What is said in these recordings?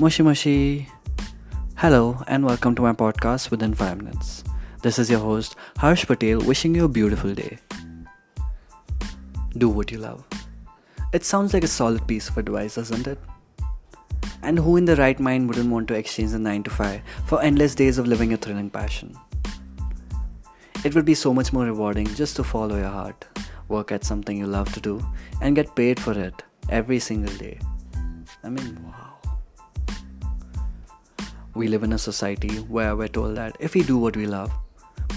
Moshi Moshi. Hello and welcome to my podcast within 5 minutes. This is your host Harsh Patel wishing you a beautiful day. Do what you love. It sounds like a solid piece of advice, doesn't it? And who in the right mind wouldn't want to exchange a 9 to 5 for endless days of living a thrilling passion? It would be so much more rewarding just to follow your heart, work at something you love to do, and get paid for it every single day. Wow. We live in a society where we're told that if we do what we love,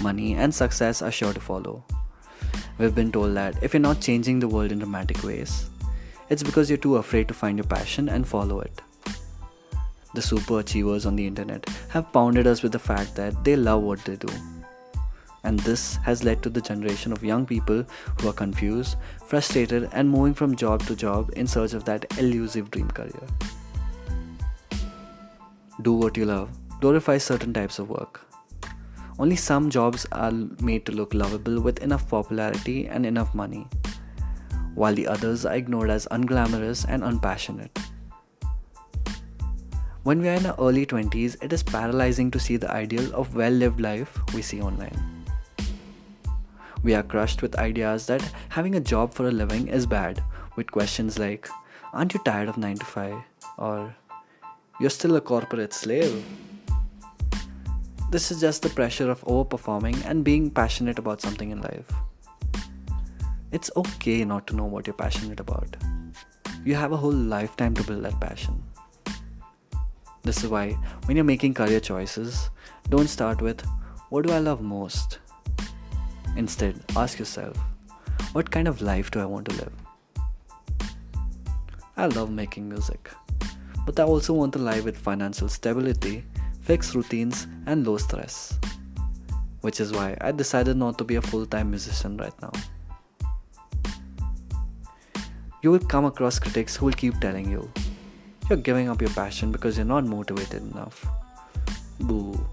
money and success are sure to follow. We've been told that if you're not changing the world in dramatic ways, it's because you're too afraid to find your passion and follow it. The super achievers on the internet have pounded us with the fact that they love what they do. And this has led to the generation of young people who are confused, frustrated, and moving from job to job in search of that elusive dream career. Do what you love glorifies certain types of work. Only some jobs are made to look lovable with enough popularity and enough money, while the others are ignored as unglamorous and unpassionate. When we are in our early 20s, it is paralyzing to see the ideal of well-lived life we see online. We are crushed with ideas that having a job for a living is bad, with questions like, "Aren't you tired of 9 to 5?" or "You're still a corporate slave." This is just the pressure of overperforming and being passionate about something in life. It's okay not to know what you're passionate about. You have a whole lifetime to build that passion. This is why when you're making career choices, don't start with, "What do I love most?" Instead, ask yourself, "What kind of life do I want to live?" I love making music, but I also want a life with financial stability, fixed routines, and low stress. Which is why I decided not to be a full-time musician right now. You will come across critics who will keep telling you, "You're giving up your passion because you're not motivated enough." Boo.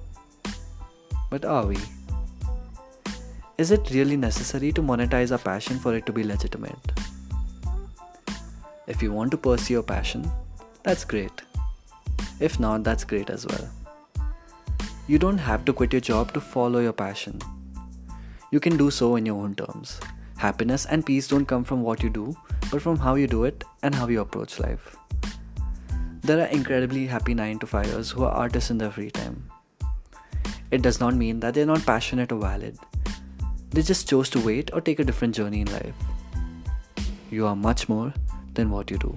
But are we? Is it really necessary to monetize our passion for it to be legitimate? If you want to pursue your passion, that's great. If not, that's great as well. You don't have to quit your job to follow your passion. You can do so in your own terms. Happiness and peace don't come from what you do, but from how you do it and how you approach life. There are incredibly happy 9 to 5ers who are artists in their free time. It does not mean that they're not passionate or valid. They just chose to wait or take a different journey in life. You are much more than what you do.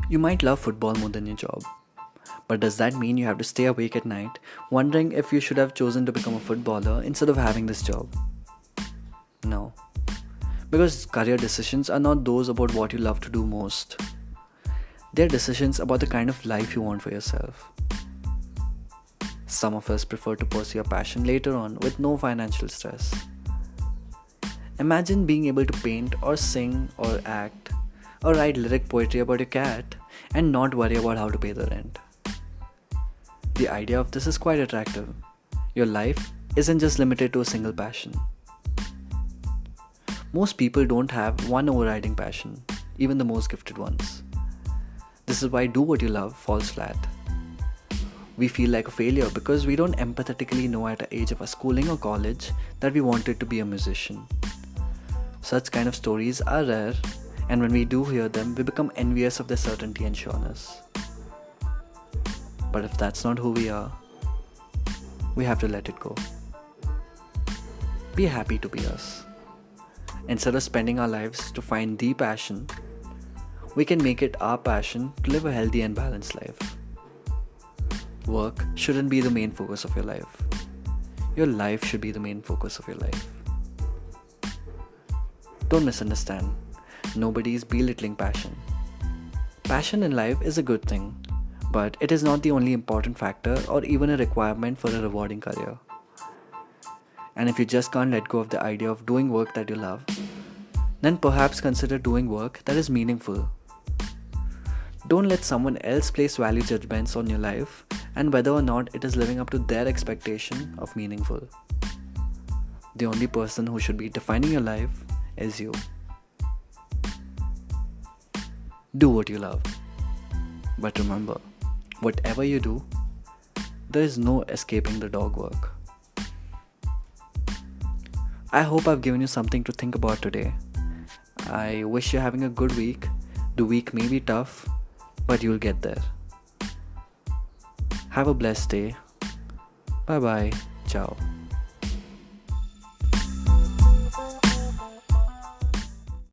You might love football more than your job, but does that mean you have to stay awake at night wondering if you should have chosen to become a footballer instead of having this job? No, because career decisions are not those about what you love to do most. They're decisions about the kind of life you want for yourself. Some of us prefer to pursue a passion later on with no financial stress. Imagine being able to paint or sing or act or write lyric poetry about your cat and not worry about how to pay the rent. The idea of this is quite attractive. Your life isn't just limited to a single passion. Most people don't have one overriding passion, even the most gifted ones. This is why do what you love falls flat. We feel like a failure because we don't empathetically know at the age of our schooling or college that we wanted to be a musician. Such kind of stories are rare, and when we do hear them, we become envious of their certainty and sureness. But if that's not who we are, we have to let it go. Be happy to be us. Instead of spending our lives to find the passion, we can make it our passion to live a healthy and balanced life. Work shouldn't be the main focus of your life. Your life should be the main focus of your life. Don't misunderstand. Nobody is belittling passion. Passion in life is a good thing, but it is not the only important factor or even a requirement for a rewarding career. And if you just can't let go of the idea of doing work that you love, then perhaps consider doing work that is meaningful. Don't let someone else place value judgments on your life and whether or not it is living up to their expectation of meaningful. The only person who should be defining your life is you. Do what you love. But remember, whatever you do, there is no escaping the dog work. I hope I've given you something to think about today. I wish you're having a good week. The week may be tough, but you'll get there. Have a blessed day. Bye bye. Ciao.